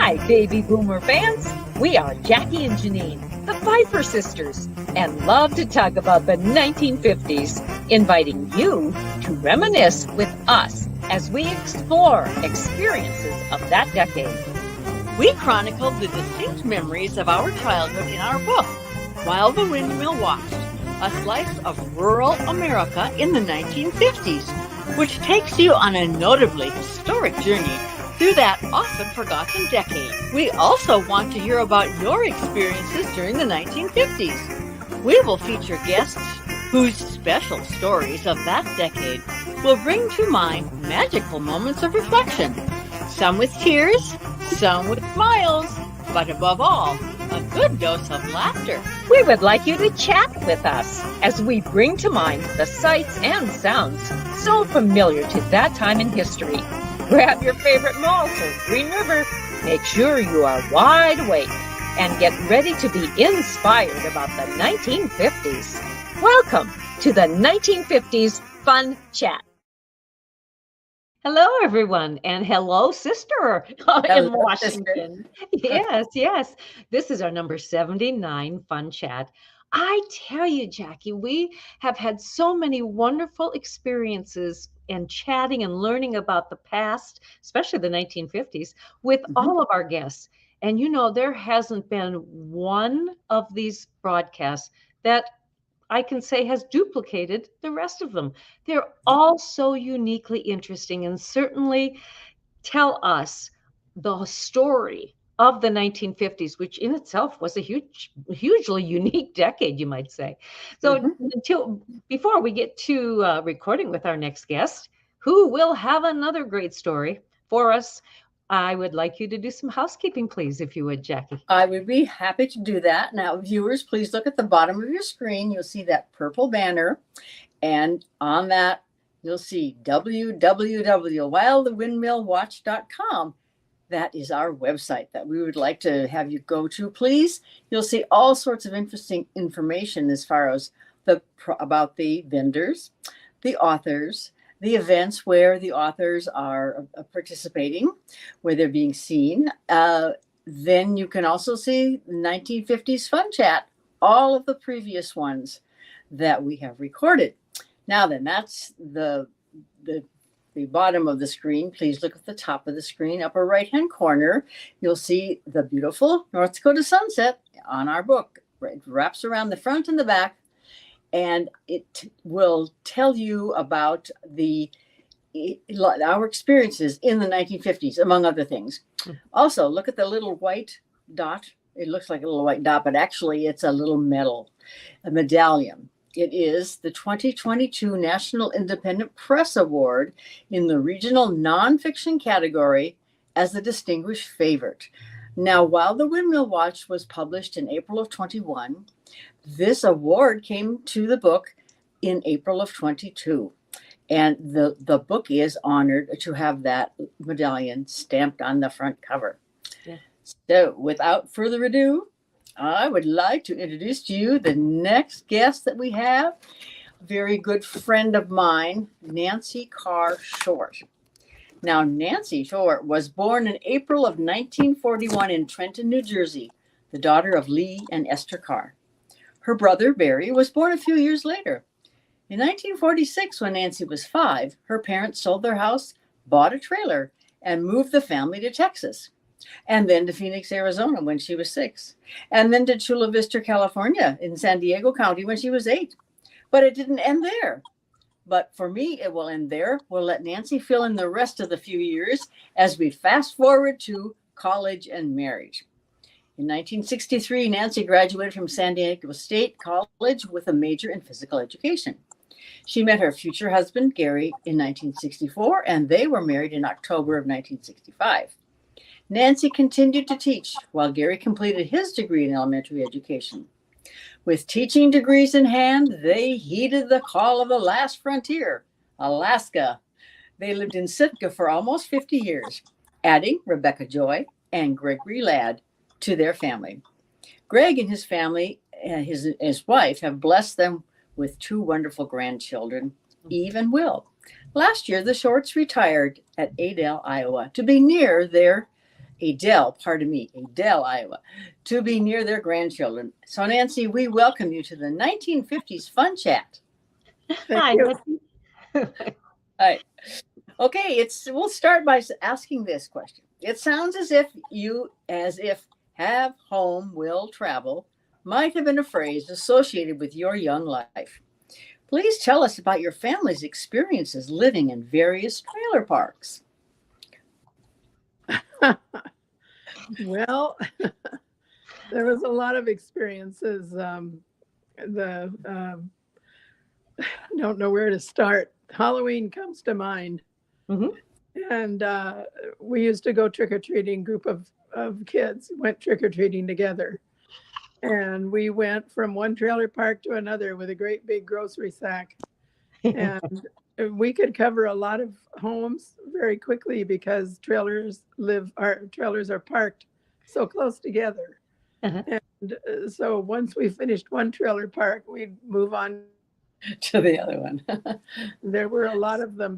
Hi, baby boomer fans. We are Jackie and Janine, the Pfeiffer sisters, and love to talk about the 1950s, inviting you to reminisce with us as we explore experiences of that decade. We chronicled the distinct memories of our childhood in our book, While the Windmill Watched, a slice of rural America in the 1950s, which takes you on a notably historic journey through that often forgotten decade. We also want to hear about your experiences during the 1950s. We will feature guests whose special stories of that decade will bring to mind magical moments of reflection, some with tears, some with smiles, but above all, a good dose of laughter. We would like you to chat with us as we bring to mind the sights and sounds so familiar to that time in history. Grab your favorite malt or Green River. Make sure you are wide awake and get ready to be inspired about the 1950s. Welcome to the 1950s Fun Chat. Hello, everyone, and hello, sister in Washington. Yes. This is our number 79 Fun Chat. I tell you, Jackie, we have had so many wonderful experiences and chatting and learning about the past, especially the 1950s, with all of our guests. And you know, there hasn't been one of these broadcasts that I can say has duplicated the rest of them. They're all so uniquely interesting and certainly tell us the story of the 1950s, which in itself was a hugely unique decade, you might say. So before we get to recording with our next guest, who will have another great story for us, I would like you to do some housekeeping, please, if you would, Jackie. I would be happy to do that. Now, viewers, please look at the bottom of your screen. You'll see that purple banner. And on that, you'll see www.whilethewindmillwatch.com. That is our website that we would like to have you go to, please. You'll see all sorts of interesting information as far as about the vendors, the authors, the events where the authors are participating, where they're being seen. Then you can also see the 1950s Fun Chat, all of the previous ones that we have recorded. Now then, that's the bottom of the screen. Please look at the top of the screen, upper right-hand corner. You'll see the beautiful North Dakota sunset on our book. It wraps around the front and the back, and it will tell you about our experiences in the 1950s, among other things. Also, look at the little white dot. It looks like a little white dot, but actually it's a little a medallion. It is the 2022 National Independent Press Award in the regional nonfiction category as the distinguished favorite. Now, While the Windmill Watch was published in April of 21, this award came to the book in April of 22. And the book is honored to have that medallion stamped on the front cover. Yeah. So without further ado, I would like to introduce to you the next guest that we have, a very good friend of mine, Nancy Carr Short. Now, Nancy Short was born in April of 1941 in Trenton, New Jersey, the daughter of Lee and Esther Carr. Her brother, Barry, was born a few years later. In 1946, when Nancy was 5, her parents sold their house, bought a trailer, and moved the family to Texas, and then to Phoenix, Arizona when she was 6, and then to Chula Vista, California in San Diego County when she was 8. But it didn't end there. But for me, it will end there. We'll let Nancy fill in the rest of the few years as we fast forward to college and marriage. In 1963, Nancy graduated from San Diego State College with a major in physical education. She met her future husband, Gary, in 1964, and they were married in October of 1965. Nancy continued to teach while Gary completed his degree in elementary education. With teaching degrees in hand, they heeded the call of the last frontier, Alaska. They lived in Sitka for almost 50 years, adding Rebecca Joy and Gregory Ladd to their family. Greg and his family and his wife have blessed them with 2 wonderful grandchildren, Eve and Will. Last year, the Shorts retired at Adel, Iowa, to be near their Adel, Iowa, to be near their grandchildren. So, Nancy, we welcome you to the 1950s Fun Chat. Hi, Nancy. All right. Okay, we'll start by asking this question. It sounds as if have, home, will, travel might have been a phrase associated with your young life. Please tell us about your family's experiences living in various trailer parks. Well, there was a lot of experiences. Don't know where to start. Halloween comes to mind. Mhm. And we used to go trick-or-treating, group of kids went trick-or-treating together. And we went from one trailer park to another with a great big grocery sack. And we could cover a lot of homes very quickly because trailers are parked so close together. Uh-huh. And so once we finished one trailer park, we'd move on to the other one. There were a lot of them.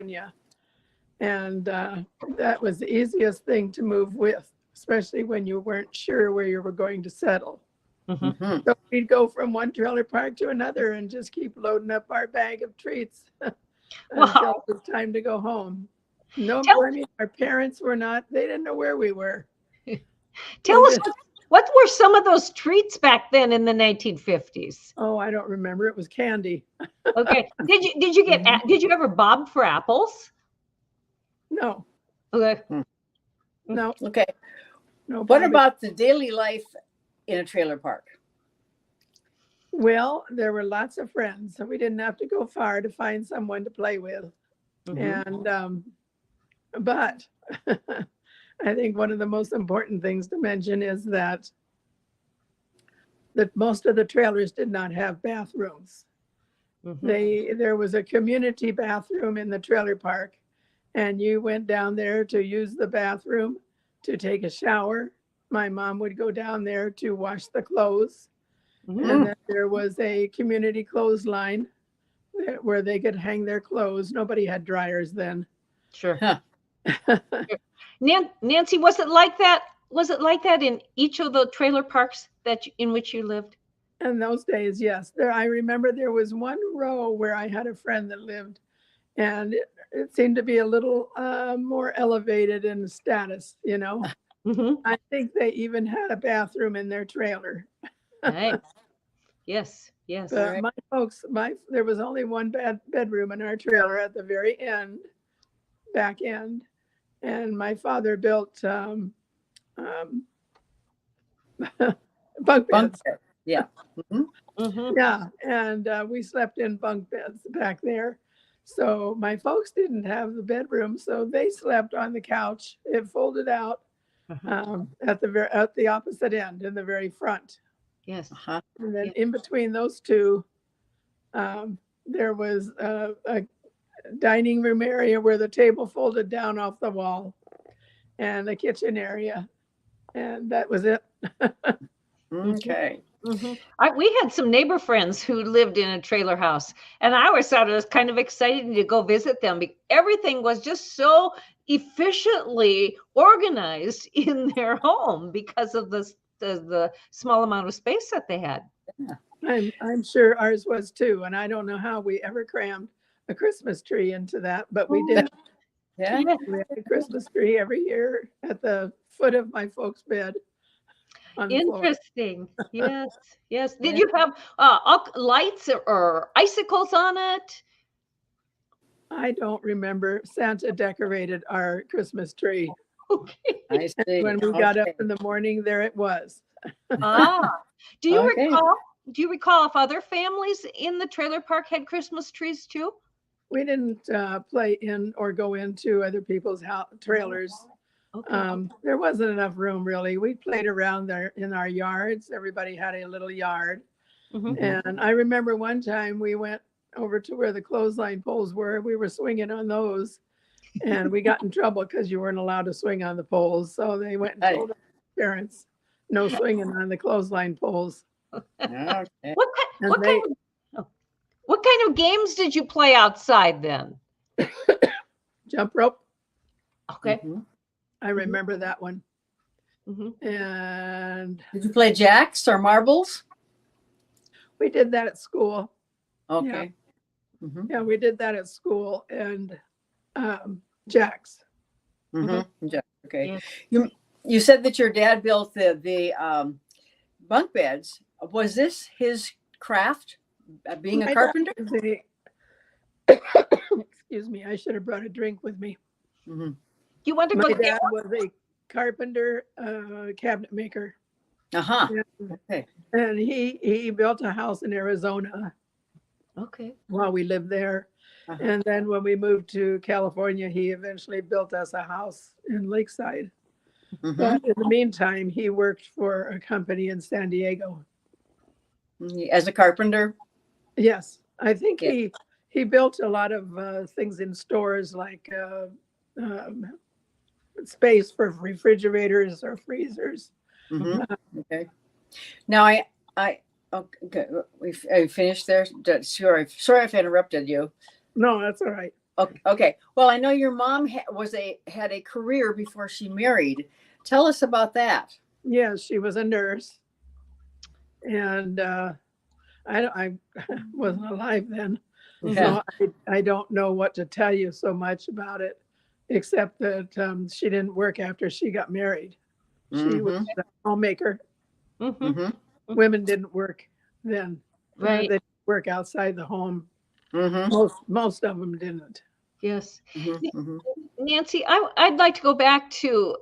Yeah. And that was the easiest thing to move with, especially when you weren't sure where you were going to settle. Mm-hmm. So we'd go from one trailer park to another and just keep loading up our bag of treats until it was time to go home. Our parents were not, they didn't know where we were. Tell us, what were some of those treats back then in the 1950s? Oh, I don't remember. It was candy. Okay. Did you ever bob for apples? No. Okay. No. Okay. No. What about the daily life in a trailer park? Well, there were lots of friends, so we didn't have to go far to find someone to play with. Mm-hmm. And but I think one of the most important things to mention is that most of the trailers did not have bathrooms. Mm-hmm. There was a community bathroom in the trailer park, and you went down there to use the bathroom to take a shower. My mom would go down there to wash the clothes. Mm-hmm. And then there was a community clothesline where they could hang their clothes. Nobody had dryers then. Sure. Huh. Nancy, was it like that? Was it like that in each of the trailer parks in which you lived? In those days, yes. I remember there was one row where I had a friend that lived, and it seemed to be a little more elevated in status, you know. Mm-hmm. I think they even had a bathroom in their trailer. Right. Yes. But my folks, there was only one bedroom in our trailer at the very back end, and my father built bunk beds. Yeah. Mm-hmm. Mm-hmm. Yeah, and we slept in bunk beds back there. So my folks didn't have the bedroom, so they slept on the couch. It folded out at the opposite end in the very front. Yes. And then in between those two, there was a dining room area where the table folded down off the wall, and the kitchen area, and that was it. Okay. Mm-hmm. We had some neighbor friends who lived in a trailer house, and I always thought it was kind of exciting to go visit them. Everything was just so efficiently organized in their home because of the small amount of space that they had. Yeah. I'm sure ours was too, and I don't know how we ever crammed a Christmas tree into that, but we did. Yeah. We had a Christmas tree every year at the foot of my folks' bed. Interesting. Yes. Did you have lights or icicles on it? I don't remember. Santa decorated our Christmas tree. Okay. I see. When we got up in the morning, there it was. Do you recall if other families in the trailer park had Christmas trees too? We didn't play in or go into other people's trailers. Okay. There wasn't enough room, really. We played around there in our yards. Everybody had a little yard. Mm-hmm. And I remember one time we went over to where the clothesline poles were. We were swinging on those, and we got in trouble because you weren't allowed to swing on the poles. So they went and told our parents, no swinging on the clothesline poles. Okay. What kind of games did you play outside then? Jump rope. Okay. I remember that one. Mm-hmm. And Did you play jacks or marbles? we did that at school. Okay. Yeah, we did that at school, and jacks. Yeah. Okay. Yeah. You said that your dad built the bunk beds. Was this his craft, being a My carpenter? dad was excuse me, I should have brought a drink with me. You want to My go get dad was a carpenter, cabinet maker. Okay. And he built a house in Arizona Okay. while we lived there. And then when we moved to California, he eventually built us a house in Lakeside. But in the meantime, he worked for a company in San Diego. As a carpenter? Yes, I think he built a lot of things in stores, like space for refrigerators or freezers. Okay. Now okay, we finished there. Sorry if I interrupted you. No, that's all right. Okay. Well, I know your mom had a career before she married. Tell us about that. Yes, she was a nurse, and I wasn't alive then, so I don't know what to tell you so much about it, except that she didn't work after she got married. She was a homemaker. Women didn't work then. Right. They didn't work outside the home. Most of them didn't. Yes. Nancy, I'd like to go back to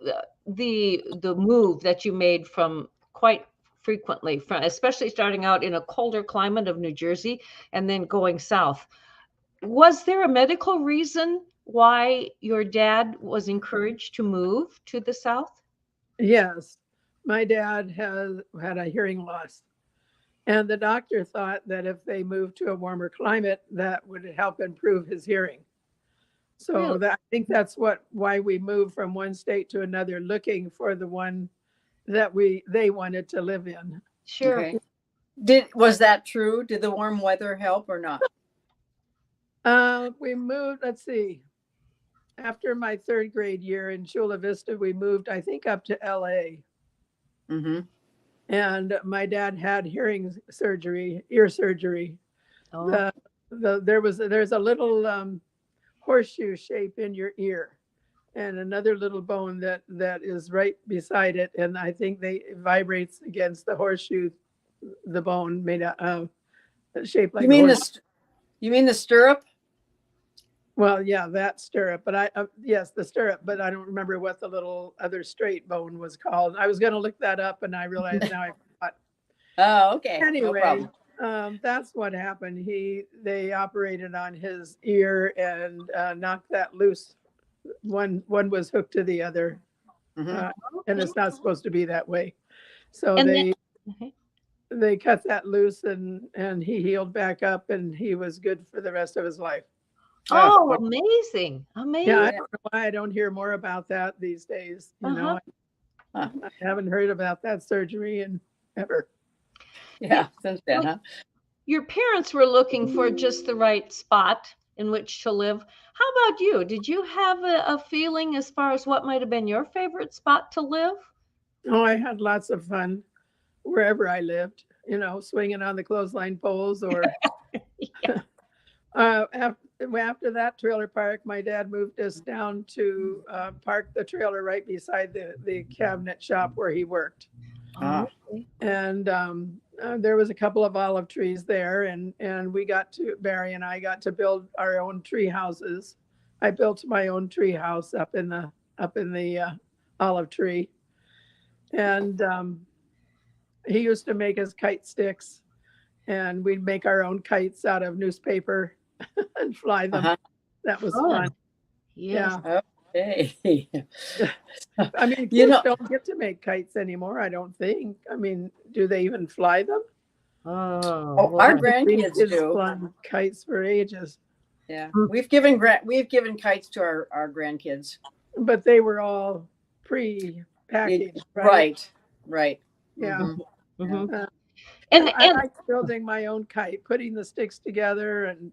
the move that you made from quite frequently, especially starting out in a colder climate of New Jersey and then going south. Was there a medical reason why your dad was encouraged to move to the south? Yes. My dad had a hearing loss. And the doctor thought that if they moved to a warmer climate, that would help improve his hearing. So I think that's why we moved from one state to another, looking for the one that they wanted to live in. Sure. Okay. Was that true? Did the warm weather help or not? We moved, let's see, after my third grade year in Chula Vista, we moved, I think, up to LA. And my dad had ear surgery. There's a little horseshoe shape in your ear, and another little bone that is right beside it, and I think it vibrates against the horseshoe, the bone made of shaped like. You mean the stirrup? Well, yeah, that stirrup, but yes, the stirrup, but I don't remember what the little other straight bone was called. I was going to look that up, and I realized now I forgot. Oh, okay. Anyway, that's what happened. They operated on his ear and knocked that loose. One was hooked to the other, and it's not supposed to be that way. So they cut that loose, and he healed back up, and he was good for the rest of his life. Oh, amazing. Yeah, I don't know why I don't hear more about that these days. You know, I haven't heard about that surgery in ever. Yeah, since then, huh? Your parents were looking for just the right spot in which to live. How about you? Did you have a feeling as far as what might have been your favorite spot to live? Oh, I had lots of fun wherever I lived, swinging on the clothesline poles or after that trailer park, my dad moved us down to park the trailer right beside the cabinet shop where he worked. And there was a couple of olive trees there, and Barry and I got to build our own tree houses. I built my own tree house up in the olive tree, and he used to make us kite sticks, and we'd make our own kites out of newspaper and fly them. That was fun. Yes. Yeah. Okay. I mean, kids don't get to make kites anymore, I don't think. I mean, do they even fly them? Our grandkids do. Flown kites for ages. Yeah, we've given kites to our grandkids, but they were all pre-packaged. Right. Yeah. And I like building my own kite, putting the sticks together, and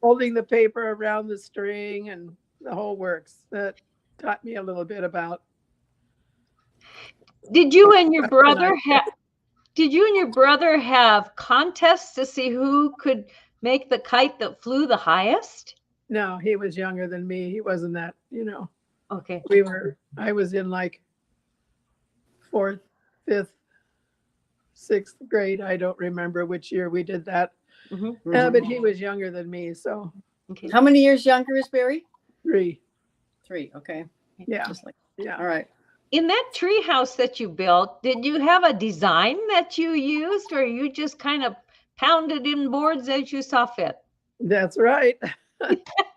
holding the paper around the string and the whole works. taught me a little bit about. Did you and your Construction, brother I have? Did you and your brother have contests to see who could make the kite that flew the highest? No, he was younger than me. He wasn't that, Okay. I was in like 4th, 5th, 6th grade. I don't remember which year we did that. Mm-hmm. But he was younger than me. So Okay. How many years younger is Barry? 3. 3. Okay. Yeah. Just like, Yeah. all right. In that tree house that you built, did you have a design that you used, or you just kind of pounded in boards as you saw fit? That's right.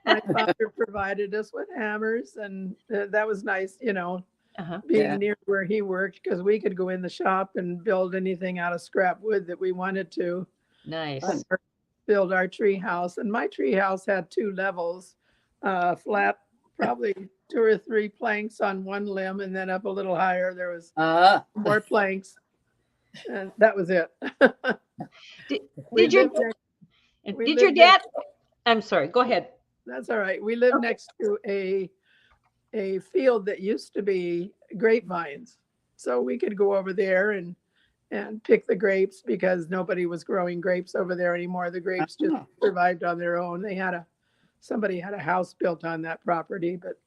My father provided us with hammers, and that was nice, Uh-huh. being Yeah. near where he worked, because we could go in the shop and build anything out of scrap wood that we wanted to. Nice. Or build our tree house. And my tree house had 2 levels, flat, probably 2 or 3 planks on one limb, and then up a little higher there was more planks, and that was it. Did your dad? I'm sorry. Go ahead. That's all right. We lived next to a field that used to be grapevines, so we could go over there and pick the grapes, because nobody was growing grapes over there anymore. The grapes just survived on their own. Somebody had a house built on that property, but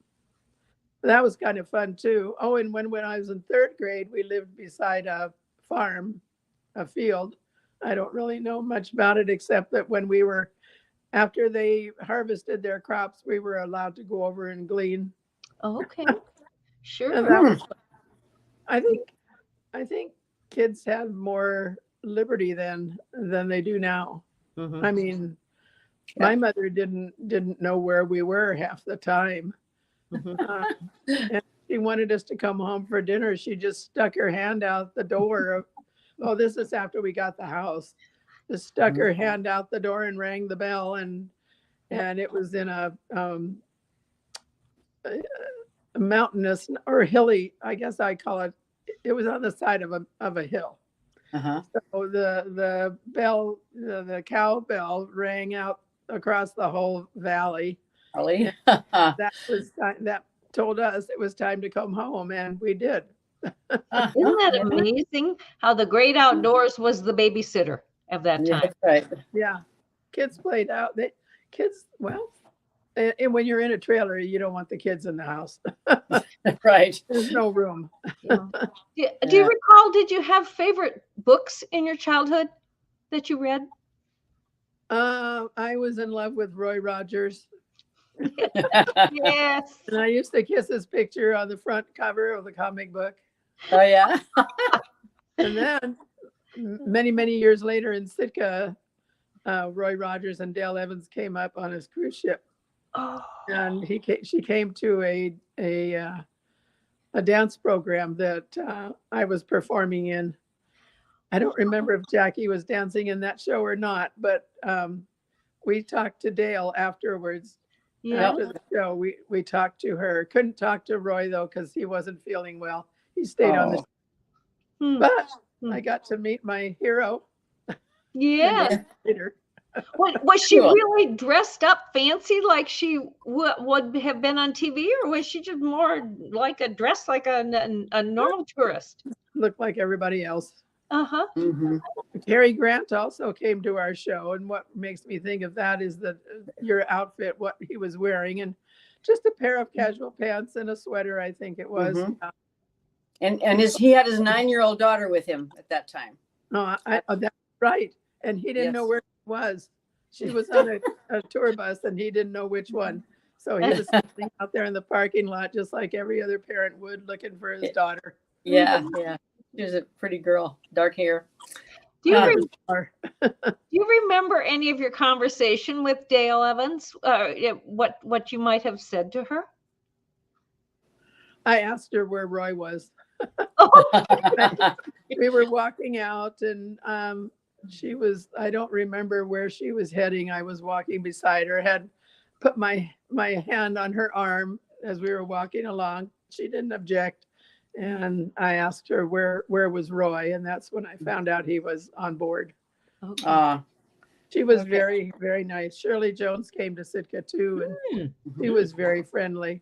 that was kind of fun too. Oh, and when I was in 3rd grade, we lived beside a farm, a field. I don't really know much about it, except that after they harvested their crops, we were allowed to go over and glean. Oh, okay. Sure. And that was fun. I think kids have more liberty than they do now. Mm-hmm. I mean, my mother didn't know where we were half the time. And she wanted us to come home for dinner. She just stuck her hand out the door. Oh, this is after we got the house. Just stuck her hand out the door and rang the bell, and it was in a mountainous or hilly, I guess I call it. It was on the side of a hill. So the bell, the cow bell, rang out across the whole valley. Really? That told us it was time to come home, and we did. Isn't that amazing? How the great outdoors was the babysitter of that time. That's right. Yeah, kids played out. And when you're in a trailer, you don't want the kids in the house. Right. There's no room. Do you recall? Did you have favorite books in your childhood that you read? I was in love with Roy Rogers. Yes. And I used to kiss his picture on the front cover of the comic book. Oh, yeah. And then many, many years later in Sitka, Roy Rogers and Dale Evans came up on his cruise ship. Oh. And she came to a dance program that I was performing in. I don't remember if Jackie was dancing in that show or not, but we talked to Dale afterwards. Yeah. After the show, we talked to her. Couldn't talk to Roy though, because he wasn't feeling well. He stayed on the show. But I got to meet my hero. Yeah. Later. Was she really dressed up fancy like she would have been on TV, or was she just more like dressed like a normal tourist? Looked like everybody else. Uh-huh. Mm-hmm. Cary Grant also came to our show, and what makes me think of that is that your outfit, what he was wearing, and just a pair of casual pants and a sweater, I think it was. And he had his 9-year-old daughter with him at that time. That's right. And he didn't know where she was. She was on a tour bus, and he didn't know which one. So he was sitting out there in the parking lot, just like every other parent would, looking for his daughter. Yeah, yeah. She was a pretty girl, dark hair. Do you remember any of your conversation with Dale Evans? What you might have said to her? I asked her where Roy was. We were walking out, and I don't remember where she was heading. I was walking beside her, had put my hand on her arm as we were walking along. She didn't object. And I asked her where was Roy, and that's when I found out he was on board. Okay. She was very, very nice. Shirley Jones came to Sitka too, and she was very friendly.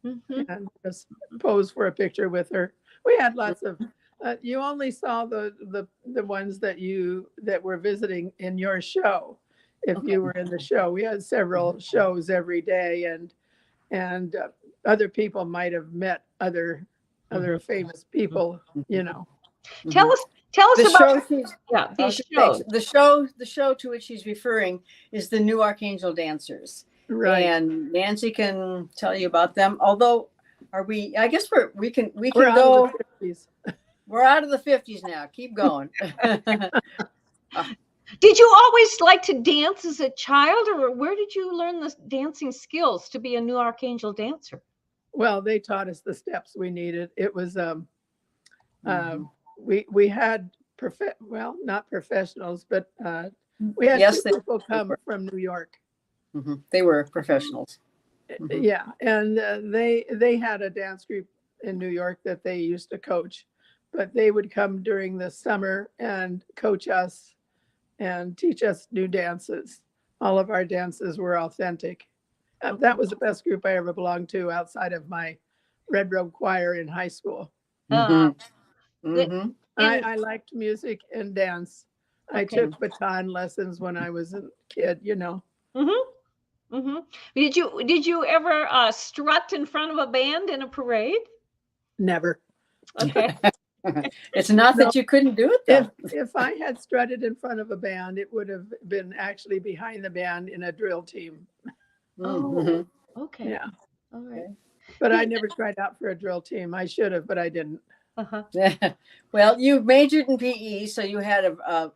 Mhm. and just pose for a picture with her. We had lots of. You only saw the ones that were visiting in your show. If Okay. you were in the show, we had several shows every day, and other people might have met other famous people. You know, Tell us The about show she's these okay, shows. the show to which she's referring is the new Archangel Dancers. right? And Nancy can tell you about them. Although, are we? I guess we can We're out go. of the 50s. We're out of the 50s now. Keep going. Did you always like to dance as a child, or where did you learn the dancing skills to be a new Archangel dancer? Well, they taught us the steps we needed. It was we had not professionals, but we had Yes, two people come from New York. They were professionals. Yeah, and they had a dance group in New York that they used to coach, but they would come during the summer and coach us and teach us new dances. All of our dances were authentic. That was the best group I ever belonged to outside of my Red Robe Choir in high school. Uh, I liked music and dance. I Okay. took baton lessons when I was a kid, you know. Did you ever strut in front of a band in a parade? Never. Okay. It's not that you couldn't do it though. If I had strutted in front of a band, it would have been actually behind the band in a drill team. Oh, okay. Yeah. All right. But I never tried out for a drill team. I should have, but I didn't. Well, you majored in PE, so you had to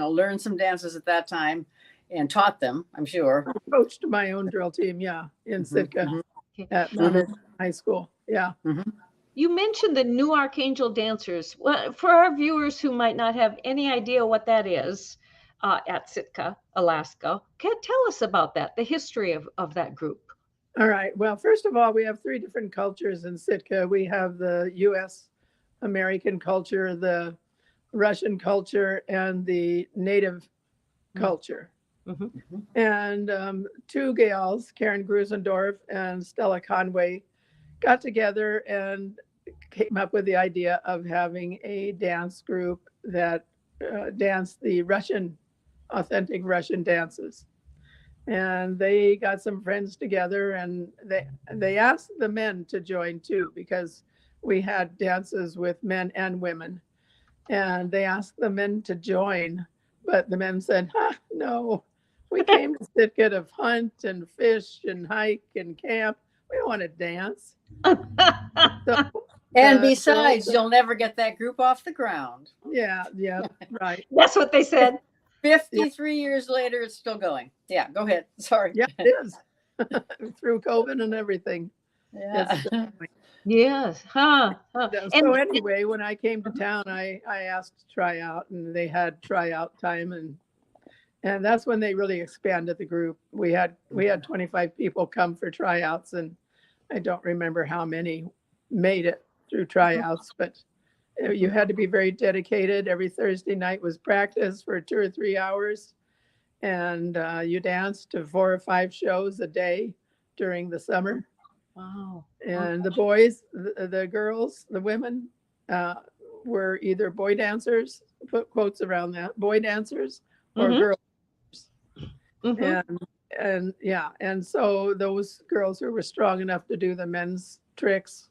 learn some dances at that time and taught them, I'm sure. I coached my own drill team, yeah, in Sitka at Mount High School. Yeah. You mentioned the new Archangel Dancers. Well, for our viewers who might not have any idea what that is at Sitka, Alaska, tell us about that, the history of that group. All right. Well, first of all, we have 3 different cultures in Sitka. We have the U.S. American culture, the Russian culture, and the Native culture. And 2 gals, Karen Grusendorf and Stella Conway, got together and came up with the idea of having a dance group that danced the authentic Russian dances. And they got some friends together, and they asked the men to join too, because we had dances with men and women. And they asked the men to join, but the men said, no, we came to Sitka to hunt and fish and hike and camp. We don't want to dance. And besides, you'll never get that group off the ground. Yeah, right. That's what they said. 53 years later, it's still going. Yeah, go ahead. Sorry. Yeah, it is. Through COVID and everything. Yeah. Yes. So anyway, when I came to town, I asked to try out, and they had tryout time, and that's when they really expanded the group. We had 25 people come for tryouts, and I don't remember how many made it through tryouts, but you had to be very dedicated. Every Thursday night was practice for 2 or 3 hours, and you danced to 4 or 5 shows a day during the summer. Wow. And the boys, the girls, the women were either boy dancers, put quotes around that, boy dancers or girls. And so those girls who were strong enough to do the men's tricks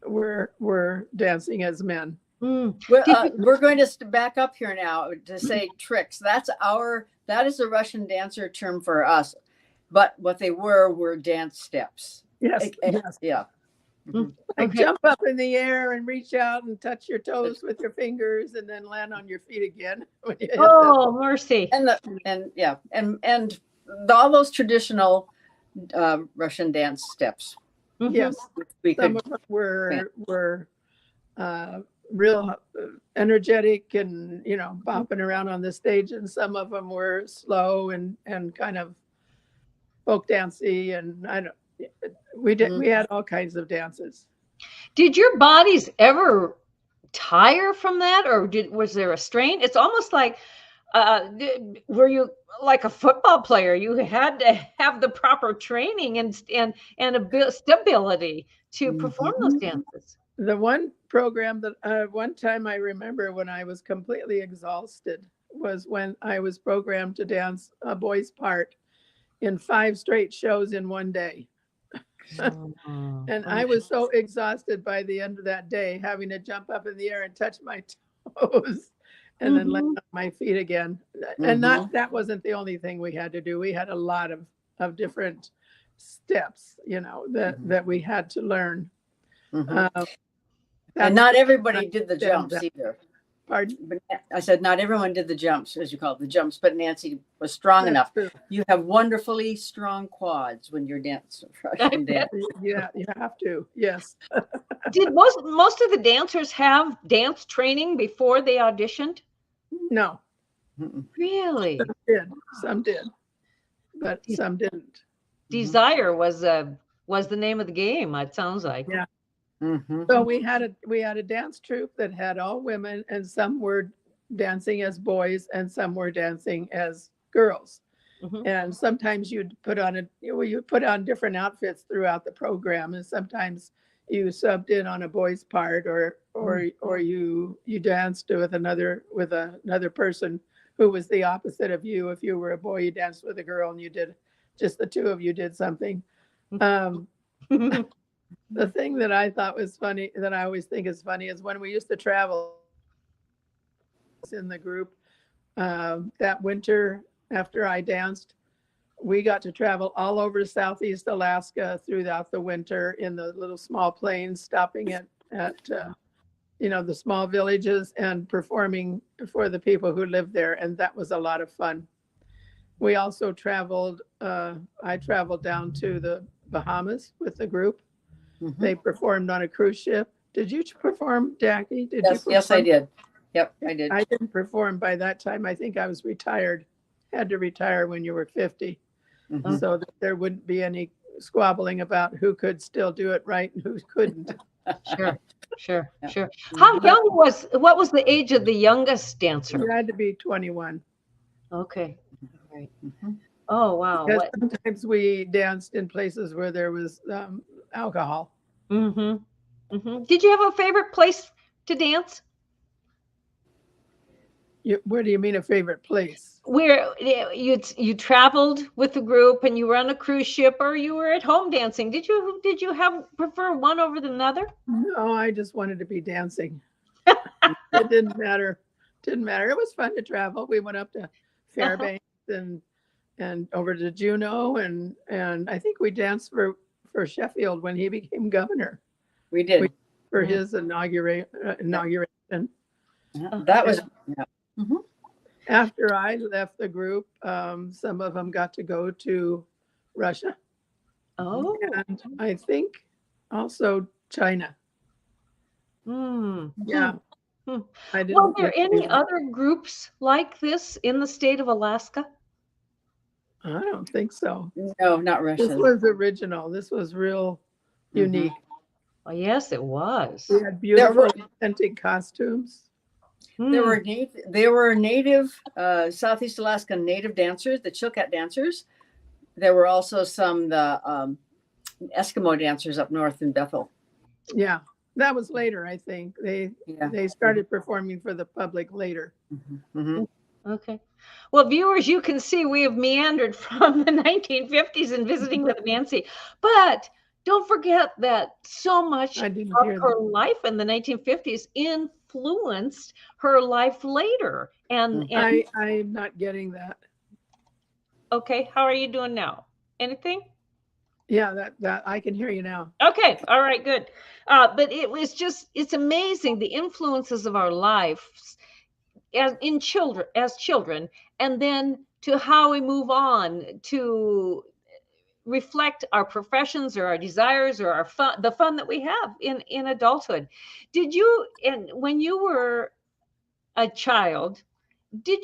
were dancing as men. We're going to back up here now to say tricks. That is a Russian dancer term for us, but what they were dance steps. Yes. Yeah. Like jump up in the air and reach out and touch your toes with your fingers, and then land on your feet again. Oh, mercy! And all those traditional Russian dance steps. Yes, some of them were real energetic and bopping around on the stage, and some of them were slow and kind of folk dancey, and we had all kinds of dances. Did your bodies ever tire from that, or was there a strain? It's almost like were you like a football player? You had to have the proper training and stability to perform those dances. The one program that one time I remember when I was completely exhausted was when I was programmed to dance a boy's part in 5 straight shows in one day. And I was so exhausted by the end of that day, having to jump up in the air and touch my toes and then land on my feet again. And that wasn't the only thing we had to do. We had a lot of different steps, that we had to learn. And not everybody did the jumps either. Pardon? But I said not everyone did the jumps, as you call it, the jumps, but Nancy was strong enough. True. You have wonderfully strong quads when you're dancing. Yeah, you have to. Yes. Did most of the dancers have dance training before they auditioned? No. Really? Some did, but some didn't. Desire was the name of the game. It sounds like. Yeah. So we had a dance troupe that had all women, and some were dancing as boys, and some were dancing as girls. And sometimes you'd put on different outfits throughout the program, and sometimes you subbed in on a boy's part, or you danced with another person who was the opposite of you. If you were a boy, you danced with a girl, and you did just the two of you did something. The thing that I thought was funny, that I always think is funny, is when we used to travel in the group that winter after I danced, we got to travel all over Southeast Alaska throughout the winter in the little small planes, stopping at the small villages and performing for the people who lived there. And that was a lot of fun. We also traveled, I traveled down to the Bahamas with the group. They performed on a cruise ship. Did you perform, Jackie? Yes, I did. Yep, I did. I didn't perform by that time. I think I was retired. Had to retire when you were 50, so that there wouldn't be any squabbling about who could still do it right and who couldn't. Sure. What was the age of the youngest dancer? You had to be 21. Okay. Right. Oh, wow. Because sometimes we danced in places where there was alcohol. Did you have a favorite place to dance? Where do you mean a favorite place? Where you traveled with the group and you were on a cruise ship, or you were at home dancing? Did you prefer one over another? No, I just wanted to be dancing. It didn't matter. It was fun to travel. We went up to Fairbanks and over to Juneau, and I think we danced for Sheffield when he became governor. We did for his inauguration. That was After I left the group, some of them got to go to Russia. Oh, and I think also China. Yeah. Were there any other groups like this in the state of Alaska? I don't think so. No, not Russia. This was original. This was real unique. Oh, yes, it was. We had beautiful, authentic costumes. There were native Southeast Alaska native dancers, the Chilkat dancers. There were also some the Eskimo dancers up north in Bethel. Yeah, that was later. I think they started performing for the public later. Okay. Well, viewers, you can see we have meandered from the 1950s and visiting with Nancy, but don't forget that so much of her life in the 1950s influenced her life later. And I'm not getting that. Okay, how are you doing now? Anything? Yeah, that I can hear you now. Okay, all right, good. But it's amazing the influences of our lives as children, and then to how we move on to reflect our professions or our desires or our fun, the fun that we have in adulthood. When you were a child,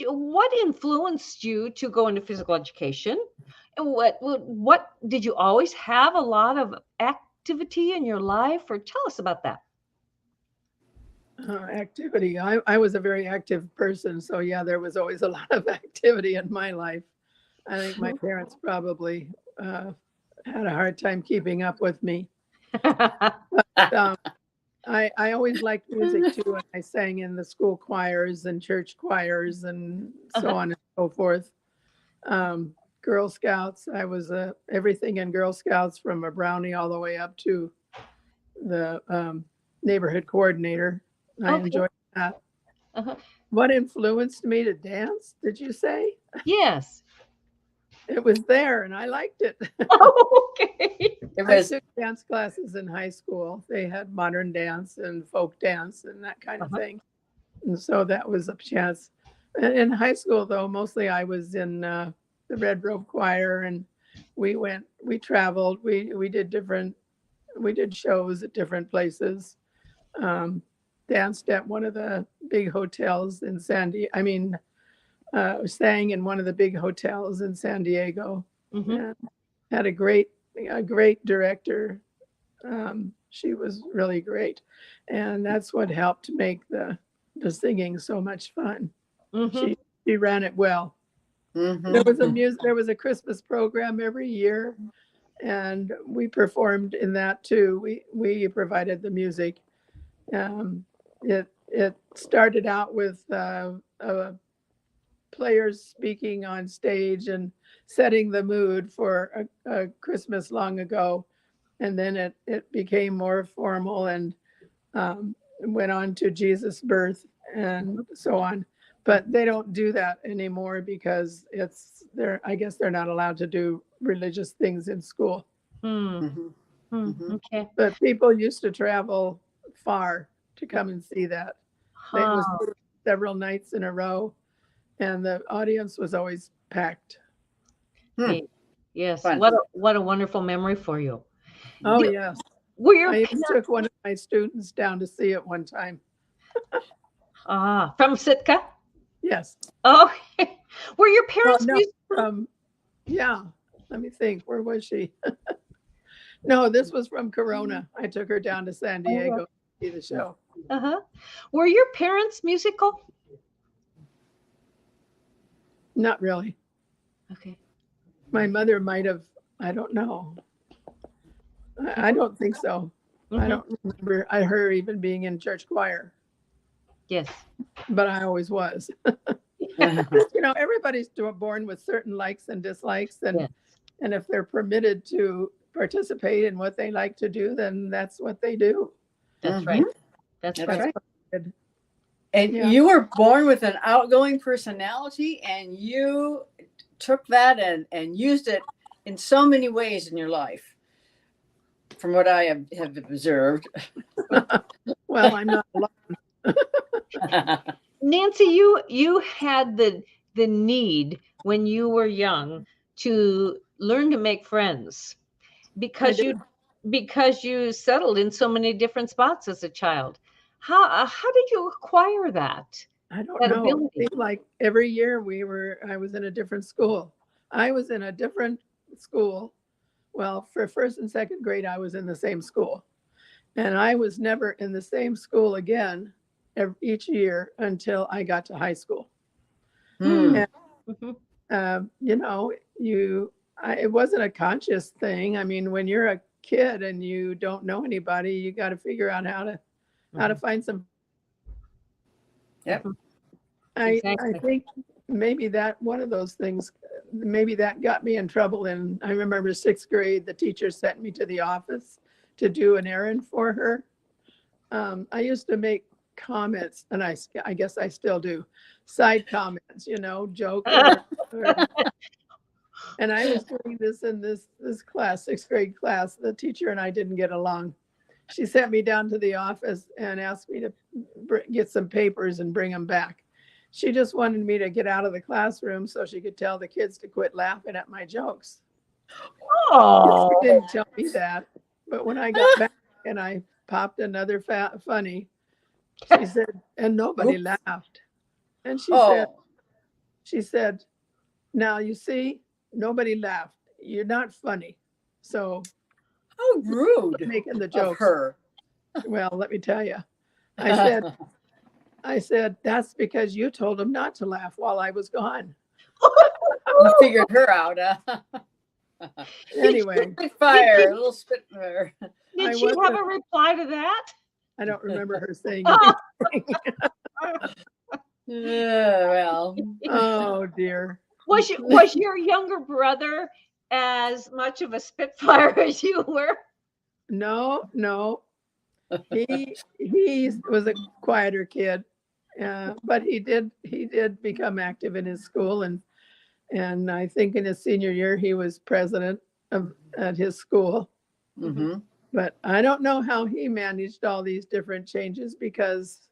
what influenced you to go into physical education? And what did you always have a lot of activity in your life, or tell us about that? Activity. I was a very active person. So, yeah, there was always a lot of activity in my life. I think my parents probably had a hard time keeping up with me. Um, I always liked music too, and I sang in the school choirs and church choirs and so on and so forth. Girl Scouts, I was everything in Girl Scouts from a brownie all the way up to the neighborhood coordinator. I Okay. enjoyed that. Uh-huh. What influenced me to dance, did you say? Yes. It was there and I liked it. Oh, okay. It I was took dance classes in high school. They had modern dance and folk dance and that kind of thing. And so that was a chance. In high school, though, mostly I was in the Red Robe Choir, and we traveled. We did shows at different places. Danced at one of the big hotels in sang in one of the big hotels in San Diego. And had a great director. She was really great, and that's what helped make the singing so much fun. She ran it well. There was a Christmas program every year, and we performed in that too. We provided the music. It started out with players speaking on stage and setting the mood for a Christmas long ago, and then it became more formal and went on to Jesus' birth and so on. But they don't do that anymore because I guess they're not allowed to do religious things in school. Okay. But people used to travel far to come and see that. It was several nights in a row, and the audience was always packed. Hey, yes. Fun. What a wonderful memory for you. Oh, yes. Were your I even took one of my students down to see it one time. from Sitka? Yes. Oh, were your parents yeah. Let me think. Where was she? No, this was from Corona. I took her down to San Diego to see the show. Were your parents musical? Not really. Okay. My mother might have. I don't know. I don't think so. I don't remember her even being in church choir. Yes. But I always was. Everybody's born with certain likes and dislikes, and if they're permitted to participate in what they like to do, then that's what they do. That's right. That's right. And you were born with an outgoing personality, and you took that and used it in so many ways in your life, from what I have observed. Well, I'm not alone. Nancy, you had the need when you were young to learn to make friends because you settled in so many different spots as a child. How did you acquire that? I don't that know. ability? It seemed like every year I was in a different school. I was in a different school. Well, for first and second grade, I was in the same school. And I was never in the same school again each year until I got to high school. And, it wasn't a conscious thing. I mean, when you're a kid and you don't know anybody, you got to figure out how to find some. Yep. I think maybe that one of those things, maybe that got me in trouble. And I remember sixth grade, the teacher sent me to the office to do an errand for her. I used to make comments, and I guess I still do, side comments, joke. And I was doing this in this class, sixth grade class. The teacher and I didn't get along. She sent me down to the office and asked me to get some papers and bring them back. She just wanted me to get out of the classroom so she could tell the kids to quit laughing at my jokes. Oh, She didn't tell me that. But when I got back and I popped another funny, she said, and nobody laughed. And she said, now you see, nobody laughed. You're not funny. So how rude making the joke. Her. Well, let me tell you. I said, I said, that's because you told him not to laugh while I was gone. I figured her out. Anyway, Spitfire, a little Spitfire. Did I she have wasn't- a reply to that? I don't remember her saying Oh. anything. Well, Oh dear. Was your younger brother as much of a Spitfire as you were? No. He was a quieter kid, but he did become active in his school, and I think in his senior year he was president at his school. mm-hmm. But I don't know how he managed all these different changes because,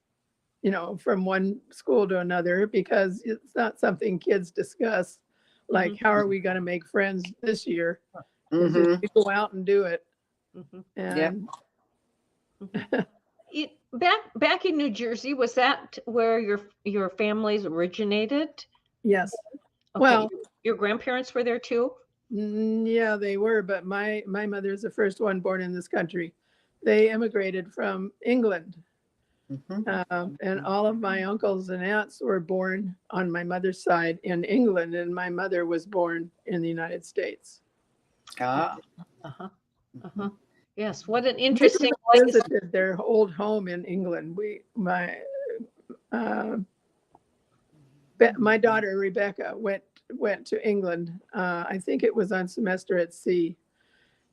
from one school to another, because it's not something kids discuss. Like, how are we going to make friends this year? It's just Mm-hmm. you go out and do it. Mhm. And Back in New Jersey, was that where your families originated? yes, Okay, well, your grandparents were there too? yeah, they were, but my mother is the first one born in this country. They immigrated from England, Mm-hmm. and all of my uncles and aunts were born on my mother's side in England, and my mother was born in the United States. Ah. Uh-huh. Uh-huh. Yes, what an We interesting place. visited their old home in England. My daughter Rebecca went to England. I think it was on semester at sea,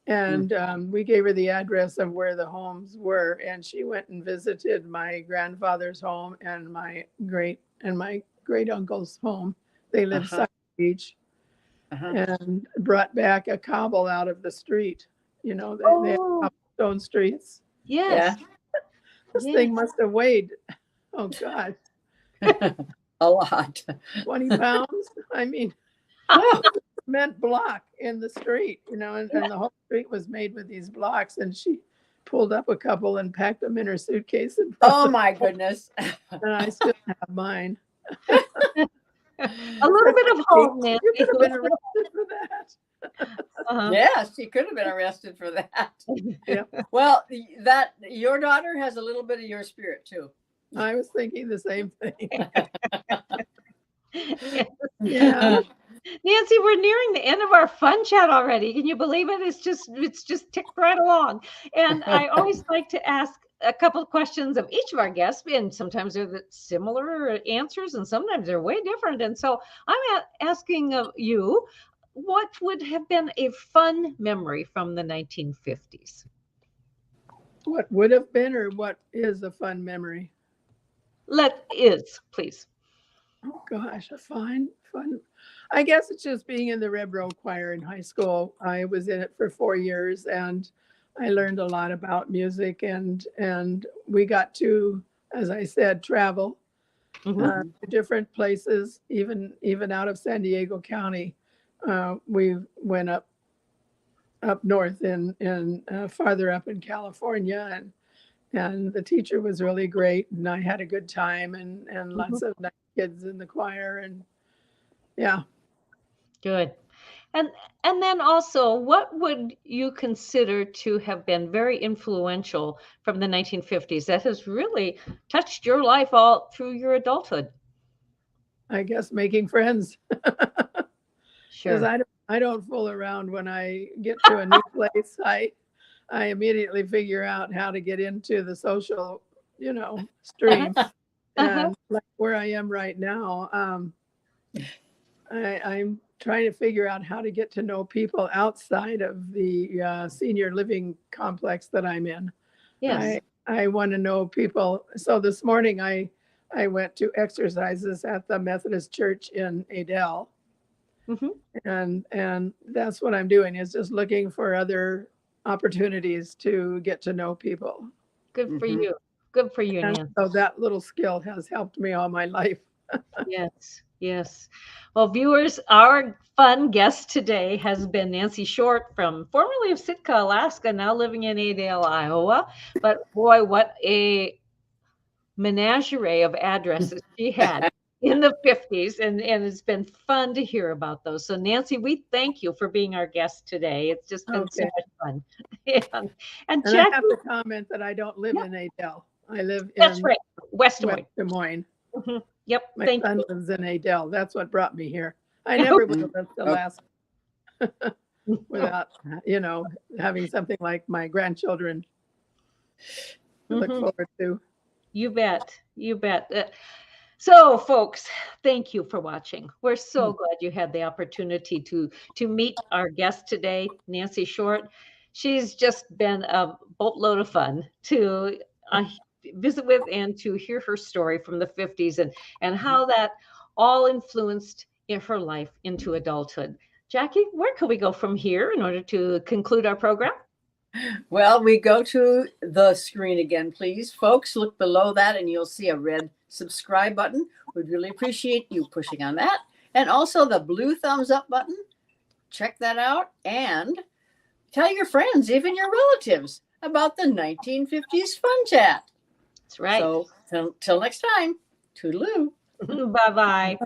and we gave her the address of where the homes were, and she went and visited my grandfather's home and my great uncle's home. They lived side by each, and brought back a cobble out of the street. They have stone streets. Yes. Yeah. This thing must have weighed, oh gosh, A lot. 20 pounds. I mean, cement block in the street, and the whole street was made with these blocks, and she pulled up a couple and packed them in her suitcase. And Oh my goodness. and I still have mine. A little bit of hope, Nancy. You could have been arrested for that. Uh-huh. Yes, she could have been arrested for that. Yep. Well, your daughter has a little bit of your spirit too. I was thinking the same thing. Yeah. Yeah. Nancy, we're nearing the end of our fun chat already. Can you believe it? It's just ticked right along. And I always like to ask a couple of questions of each of our guests, and sometimes they're the similar answers, and sometimes they're way different. And so I'm asking of you, what would have been a fun memory from the 1950s? What would have been, or what is a fun memory? Please. Oh gosh, a fun. I guess it's just being in the Red Row Choir in high school. I was in it for 4 years, and I learned a lot about music, and we got to, as I said, travel to different places, even out of San Diego County. We went up north and farther up in California, and the teacher was really great, and I had a good time, and lots of nice kids in the choir, and yeah. Good. And then also, what would you consider to have been very influential from the 1950s that has really touched your life all through your adulthood? I guess making friends. Sure. Because I don't fool around when I get to a new place. I immediately figure out how to get into the social, stream. And like where I am right now, I'm trying to figure out how to get to know people outside of the senior living complex that I'm in. Yes. I want to know people. So this morning I went to exercises at the Methodist Church in Adel. And that's what I'm doing, is just looking for other opportunities to get to know people. Good for you. Good for you, And Nancy. so that little skill has helped me all my life. Yes. Well, viewers, our fun guest today has been Nancy Short, formerly of Sitka, Alaska, now living in Adel, Iowa. But boy, what a menagerie of addresses she had in the 50s, and it's been fun to hear about those. So Nancy, we thank you for being our guest today. It's just been so much fun. And And Jack, I have to comment that I don't live in Adel. I live That's in right. West Des West Moines. Des Moines. Mhm. Yep. My Thank son you. lives in Adel. That's what brought me here. I never would have left Alaska without, having something like my grandchildren to look Mhm. forward to. You bet. You bet. So, folks, thank you for watching. We're so glad you had the opportunity to meet our guest today, Nancy Short. She's just been a boatload of fun to visit with and to hear her story from the 50s and how that all influenced in her life into adulthood. Jackie, where can we go from here in order to conclude our program? Well, we go to the screen again, please. Folks, look below that and you'll see a red subscribe button. We'd really appreciate you pushing on that. And also the blue thumbs up button. Check that out. And tell your friends, even your relatives, about the 1950s Fun Chat. That's right. So till next time, toodaloo. Bye-bye.